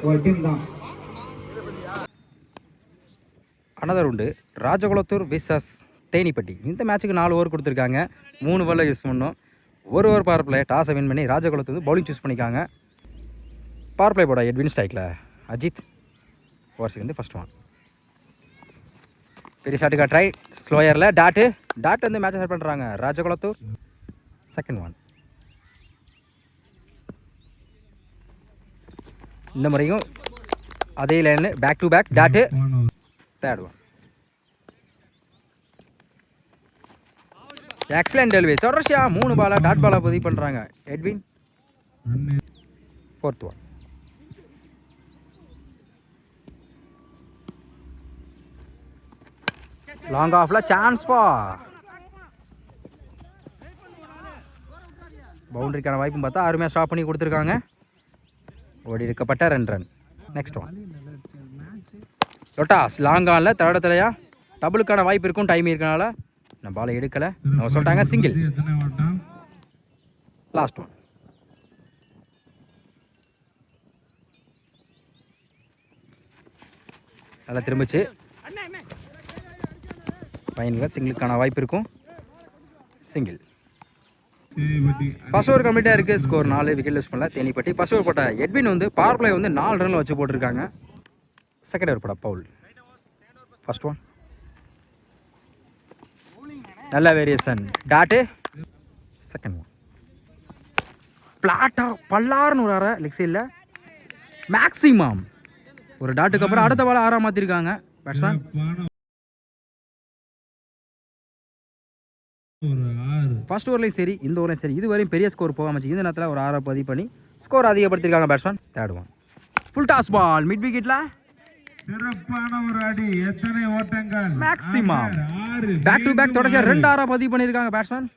ஒரு டீம் தான். அனதர் உண்டு ராஜகுலத்தூர் விசஸ் தேனிப்பட்டி. இந்த மேட்ச்சுக்கு 4 ஓவர் கொடுத்துருக்காங்க. 3 பால் யூஸ் பண்ணோம். ஒரு ஓவர் பவர் பிளே டாஸை வின் பண்ணி ராஜகுலத்து வந்து பவுலிங் சூஸ் பண்ணிக்காங்க. பவர் பிளே போட எட்வின் ஸ்ட்ரைக்கில் அஜித் ஓவர்ஸுக்கு வந்து ஃபஸ்ட் ஒன். பெரிய ஷாட்டுக்கா ட்ரை ஸ்லோயரில் டாட் வந்து மேட்சை ஸ்டார்ட் பண்ணுறாங்க ராஜகுலத்தூர். Second one. இந்த முறையும் அதே line back to back dot. Third one. Excellent delivery. தொடர்ச்சியாக 3 பாலாக டாட் பாலாக பதிவு பண்ணுறாங்க எட்வின். Fourth one. லாங் ஆஃபில் சான்ஸ் ஃபார் பவுண்டரிக்கான வாய்ப்பும் பார்த்தா அருமையாக ஸ்டாப் பண்ணி கொடுத்துருக்காங்க. ஓடி இருக்கப்பட்ட 2 ரன். Next one. லொட்டாஸ் லாங் ஆனில் தடையா டபுளுக்கான வாய்ப்பு இருக்கும். டைம் இருக்கனால நான் பாலை எடுக்கலை. நம்ம சொல்லிட்டாங்க சிங்கிள். Last one. நல்லா திரும்பிச்சு. ஃபைனலில் சிங்கிளுக்கான வாய்ப்பு இருக்கும். சிங்கிள். ஃபர்ஸ்ட் ஓவர் கம்ப்ளீட்டாக இருக்குது. ஸ்கோர் 4. விக்கெட் லூஸ் பண்ணல தேனிப்பட்டி. ஃபர்ஸ்ட் ஓவர் போட்ட எட்வின் வந்து பவர் பிளே வந்து 4 ரனில் வச்சு போட்டிருக்காங்க. செகண்ட் ஓவர் போட பவுல். First one. நல்ல வேரியேஷன் டாட்டு. Second one. பிளாட்டா பல்லாருன்னு ஒரு 6 லெக் சைடில் மேக்ஸிமம் ஒரு டாட்டுக்கு அப்புறம் அடுத்த பால் 6 மாற்றிருக்காங்க பேட்ஸ்மேன். ஃபர்ஸ்ட் ஓவர்லையும் சரி இந்த ஓவர்லையும் சரி இதுவரையும் பெரிய ஸ்கோர் போகாமச்சு. இந்த நேரத்தில் ஒரு 6 பதிவு பண்ணி ஸ்கோர் அதிகப்படுத்திருக்காங்க batsman. Third one. Full toss ball mid விக்கெட்ல மேக்ஸிமம் பேக் டு பேக் தொடர்ச்சியாக 2 6 பதிவு பண்ணியிருக்காங்க பேட்ஸ்மேன்.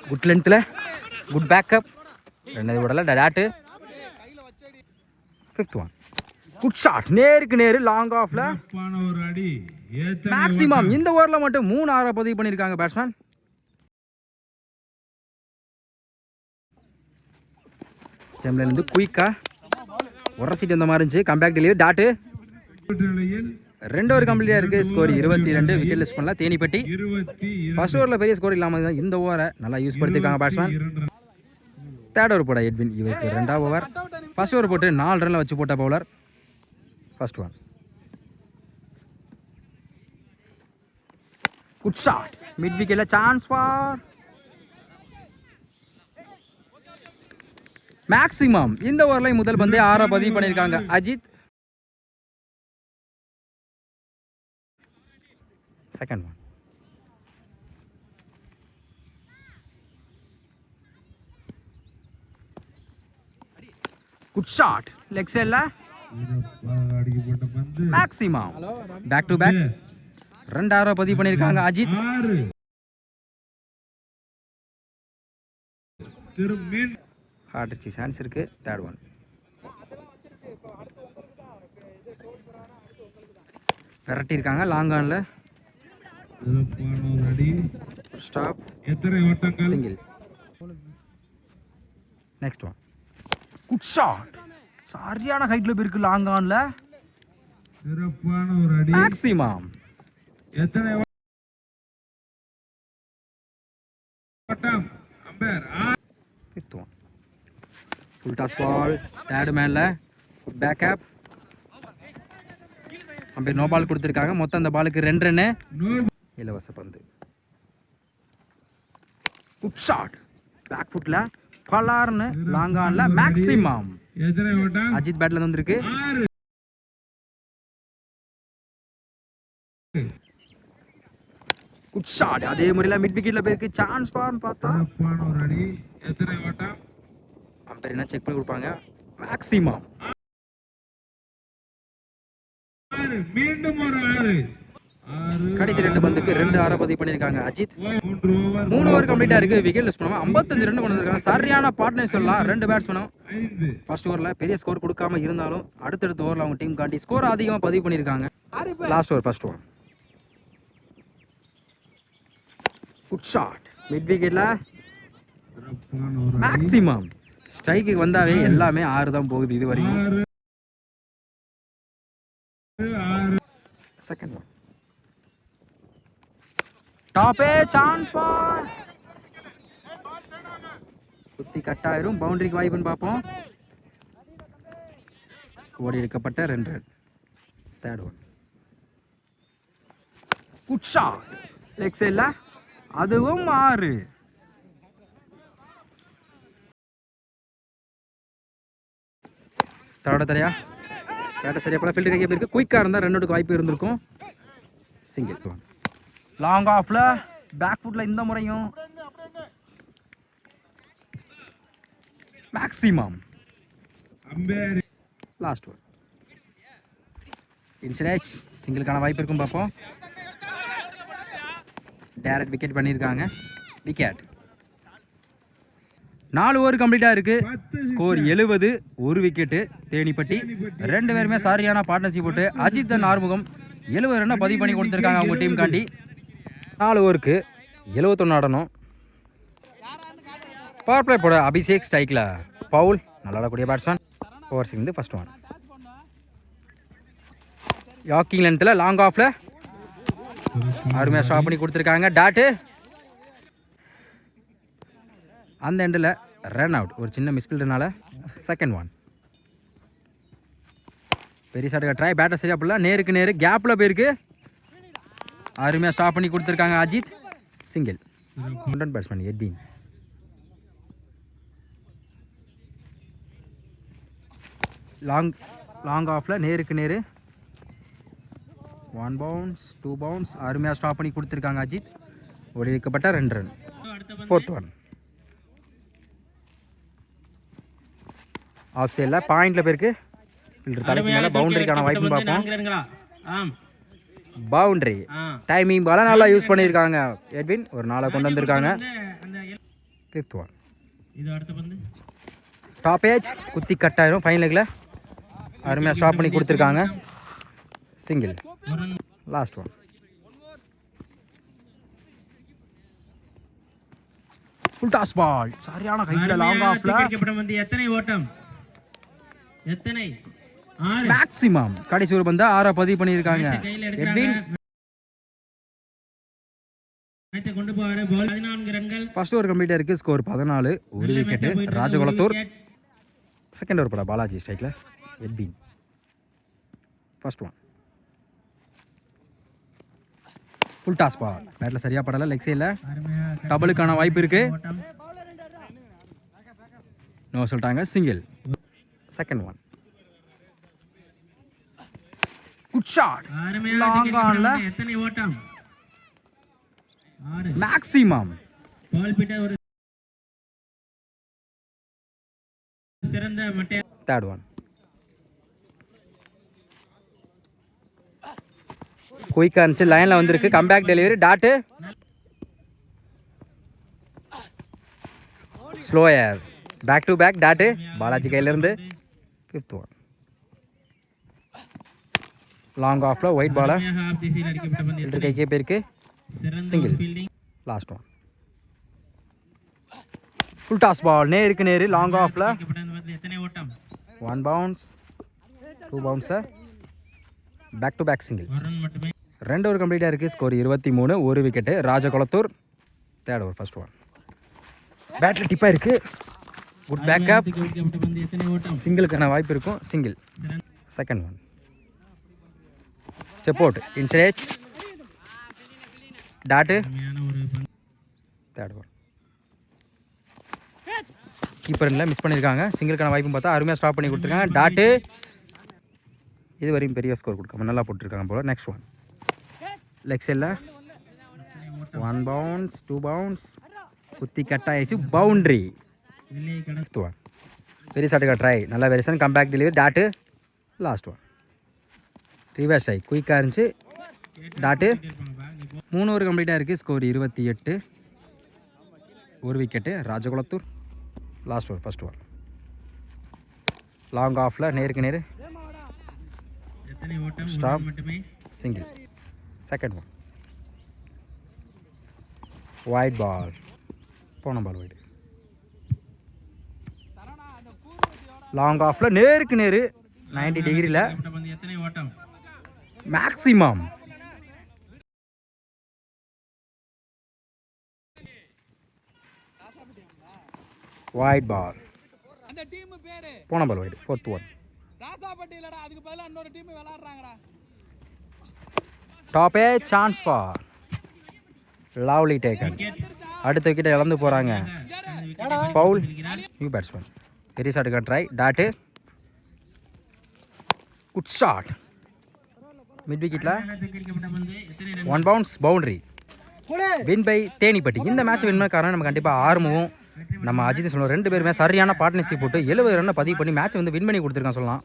குட் லென்த்தில் குட் பேக்கப். 2 விடல dot. Fifth one. Good shot நேருக்கு நேரு லாங் ஆஃப்ல மேக்ஸிமம். இந்த ஓவரில் மட்டும் 3 6 பதிவு பண்ணியிருக்காங்க பேட்ஸ்மேன். ஸ்டெம்லேருந்து குயிக்காக உரசிட்டு வந்த மாதிரி இருந்துச்சு. Comeback delivery tattoo. 2 ஓவர் கம்ப்ளீட்டாக இருக்குது. ஸ்கோர் 22. விக்கெட் லூஸ் பண்ணல தேனிப்பட்டி. ஃபர்ஸ்ட் ஓவரில் பெரிய ஸ்கோர் இல்லாமல் தான் இந்த ஓவரை நல்லா யூஸ் படுத்திருக்காங்க பேட்ஸ்மேன். தேர்ட் ஓவர் போட எட்வின். இவருக்கு 2வது ஓவர். ஃபர்ஸ்ட் ஓவர் போட்டு 4 ரனில் வச்சு போட்ட bowler. First one. Good shot mid விக்கெட்ல சான்ஸ் ஃபார் மேக்ஸிமம். இந்த ஓவர்ல முதல் பந்தே 6 பதிவு பண்ணியிருக்காங்க Ajith. Second one. Good shot leg சைட்ல மேக்ஸிமம். பேக் டு பேக் 2 6 பதிவு பண்ணியிருக்காங்க அஜித். ஹார்ட்ரிச்சி சான்ஸ் இருக்கு. Third one. விரட்டியிருக்காங்க லாங் ஆனில். Stop single. Next one. Good shot சரியான ஹைட்ல போயிருக்கு லாங் ஆன்ல. Maximum. Full toss ball third மேன்ல good backup. Umpire no ball கொடுத்துருக்காங்க. மொத்தம் அந்த பாலுக்கு 2 ரன்னு. இலவச பந்து. குட் ஷாட் பேக் ஃபுட்ல பலார்னு லாங் ஆன்ல மேக்ஸிமம். அஜித் பேட்ல வந்திருக்கு. குட் ஷாட் அதே முறையில் மிட் விக்கெட்ல போயிருக்கு. சான்ஸ் ஃபார்னு பார்த்தா அம்பேர் என்ன செக் பண்ணி கொடுப்பாங்க. மேக்ஸிமம். கடைசி 2 பந்துக்கு 2 6 பதிவு பண்ணியிருக்காங்க அஜித். 3 ஓவர் கம்ப்ளீட்டாக இருக்குது. விக்கெட் லூஸ் பண்ணாமல் 55 ரன் கொண்டு வந்திருக்காங்க. சரியான பார்ட்னர் சொல்லலாம் 2 பேட்ஸ்மேனும். ஃபர்ஸ்ட் ஓவரில் பெரிய ஸ்கோர் கொடுக்காம இருந்தாலும் அடுத்தடுத்த ஓவரில் அவங்க டீம் காட்டி ஸ்கோர் அதிகமாக பதிவு பண்ணியிருக்காங்க. Last over first over. Good shot mid விக்கெட்டில் மேக்ஸிமம் ஸ்ட்ரைக்கு வந்தாவே எல்லாமே 6 தான் போகுது இது வரைக்கும். செகண்ட் ஒன் டாப்பே சான்ஸ் ஃபார் குத்தி கட்டாயிரும். பவுண்டரிக்கு வாய்ப்புன்னு பார்ப்போம். ஓடி எடுக்கப்பட்ட 2 run. Third one good shot leg சைடில், அதுவும் 6. தரையா கேட்ட சரியா போல ஃபீல்டு கையை போயிருக்கு. குயிக்காக இருந்தால் ரன்னோட்டுக்கு வாய்ப்பு இருந்திருக்கும். சிங்கிள் ஒன் லாங் ஆஃபில் பேக் ஃபுட்டில் இந்த முறையும் மேக்ஸிமம். லாஸ்ட் ஒன் இன்சைட் சிங்கிளுக்கான வாய்ப்பு இருக்கும் பார்ப்போம். டைரக்ட் விக்கெட் பண்ணியிருக்காங்க. விக்கெட் 4 ஓவர் கம்ப்ளீட்டாக இருக்குது. ஸ்கோர் 70. 1 விக்கெட்டு தேனிப்பட்டி. 2 பேருமே சாரியான பார்ட்னர்ஷிப் போட்டு அஜித் அண்ட் ஆறுமுகம் 70 ரன்னை பதிவு பண்ணி கொடுத்துருக்காங்க அவங்க டீம் காண்டி. 4 ஓவருக்கு 71 ஆடணும். பவர் பிளே போட அபிஷேக் ஸ்ட்ரைக்கில் பவுல் நல்லா ஆடக்கூடிய பேட்ஸ்மேன். ஓவர் சிக்ந்து ஃபர்ஸ்ட் ஒன் யாக்கிங் லென்த்தில் லாங் ஆஃபில் அருமையாக ஸ்டாப் பண்ணி கொடுத்துருக்காங்க. டாட்டு அந்த எண்டில் ரன் அவுட். ஒரு சின்ன மிஸ்ஃபீல்டுனால. செகண்ட் ஒன் பெரிய ஷாட்டுக்கு ட்ரை. பேட்டர் சரியா போடல. நேருக்கு நேரு கேப்பில் போயிருக்கு. அருமையாக ஸ்டாப் பண்ணி கொடுத்துருக்காங்க Ajith. Single. Batsman Edwin. Long ஆஃபில் நேருக்கு நேரு 1 பவுன்ஸ் 2 பவுன்ஸ். அருமையாக ஸ்டாப் பண்ணி கொடுத்துருக்காங்க அஜித். ஓடி வைக்கப்பட்ட 2 ரன். ஃபோர்த் ஒன் ஆஃப் சைடில் பாயிண்டில் போயிருக்கு. ஃபில்டர் தலைக்கு மேலே பவுண்டரிக்கான வாய்ப்பு பார்ப்போம். பவுண்டரி டைமிங் பால நல்லா யூஸ் பண்ணியிருக்காங்க எட்வின். ஒரு 4 கொண்டு வந்திருக்காங்க. ஃபிஃப்த் ஒன் டாப் ஏஜ் குத்தி கட்டாயிரும். ஃபைன் லெக்கில் அருமையாக ஸ்டாப் பண்ணி கொடுத்துருக்காங்க. Single. Last one full toss ball சரியான கையில் லாங் ஆஃப்ல. எத்தனை ஓட்டம்? எத்தனை? மேக்ஸிமம் கடைசி ஒரு பந்து 6 பதிவு பண்ணியிருக்காங்க எட்வின். ஃபர்ஸ்ட் ஓவர் கம்ப்ளீட்டாக இருக்குது. Score 14. 1 wicket Rajakulathur. Second over பட பாலாஜி ஸ்ட்ரைக்கில் Edwin. First one full toss ball பேட்டில் சரியாக படலை. லெக் சைடில் டபுளுக்கான வாய்ப்பு இருக்கு. நோ சொல்லிட்டாங்க. Single. Second one good shot long ஆன்ல. எத்தனை ஓட்டம்? மேக்ஸிமம். தேர்ட் ஒன் குயிக்காக இருந்துச்சு. லைனில் வந்திருக்கு. Comeback delivery. Dot slower back to back. Dot Balaji கையிலேருந்து. ஃபிஃப்த் ஒன் லாங் ஆஃபில் ஒயிட் பாலை ஃபில்டர் கைக்கே போயிருக்கு. Single. Last one full toss ball நேருக்கு நேரு லாங் ஆஃபில் 1 பவுன்ஸ் 2 பவுன்ஸை back to back single. 2 over கம்ப்ளீட்டாக இருக்குது. Score 23. 1 wicket Rajakulathur. Third over first one பேட்டில் டிப்பாக இருக்குது. Good backup. சிங்கிளுக்கான வாய்ப்பு இருக்கும். Single. Second one step out inside. Dot. Third one keeper இல்லை மிஸ் பண்ணியிருக்காங்க. சிங்கிளுக்கான வாய்ப்பும் பார்த்தா அருமையாக ஸ்டாப் பண்ணி கொடுத்துருக்காங்க. டாட்டு இது வரையும் பெரிய ஸ்கோர் கொடுக்காம நல்லா போட்டிருக்காங்க போல. நெக்ஸ்ட் ஒன் லெக் சைடில் 1 பவுன்ஸ் 2 பவுன்ஸ் குத்தி கட் ஆயிடுச்சு. பவுண்ட்ரி. ஃபிஃப்த் ஒன் பெரிய ஷாட்டுக்கு ட்ரை. நல்லா variation comeback delivery. Dot. Last one reverse strike குயிக்காக இருந்துச்சு. டாட்டு. 3 ஓவர் கம்ப்ளீட்டாக இருக்குது. Score 28. 1 wicket Rajakulathur. Last over first one long ஆஃபில் நேருக்கு நேரு stop. Single. Second one wide ball போன பால் ஒயிட். லாங் ஆஃபில் நேருக்கு நேரு 90 டிகிரியில் அடிக்கப்பட்ட பந்து எத்தனை ஓட்டம் மேக்ஸிமம். வைட் பால் அந்த டீம் பேரு போன பால் வைடு 4th ஒன். ராசாபட்டி இல்லடா, அதுக்கு பதிலா இன்னொரு டீம் விளையாடுறாங்கடா. டாப்பே சான்ஸ் ஃபார் லவ்லி டேக்கன். அடுத்த விக்கெட்டை இழந்து போகிறாங்க. Bowl new batsman. பெரிய ஷாட்டுக்கான try dot good shot mid விக்கெட்டில் அடிக்கப்பட்ட பந்து எத்தனை run 1 bounce boundary. Win by Thenipatti. இந்த மேட்ச் வின் பண்ண காரணம் நம்ம கண்டிப்பாக ஆர்வமும் நம்ம அஜித் சொல்லணும். 2 பேருமே சரியான பார்ட்னர்ஷிப் போட்டு 70 ரன்னை பதிவு பண்ணி மேட்ச் வந்து வின் பண்ணி கொடுத்துருக்கான் சொல்லலாம்.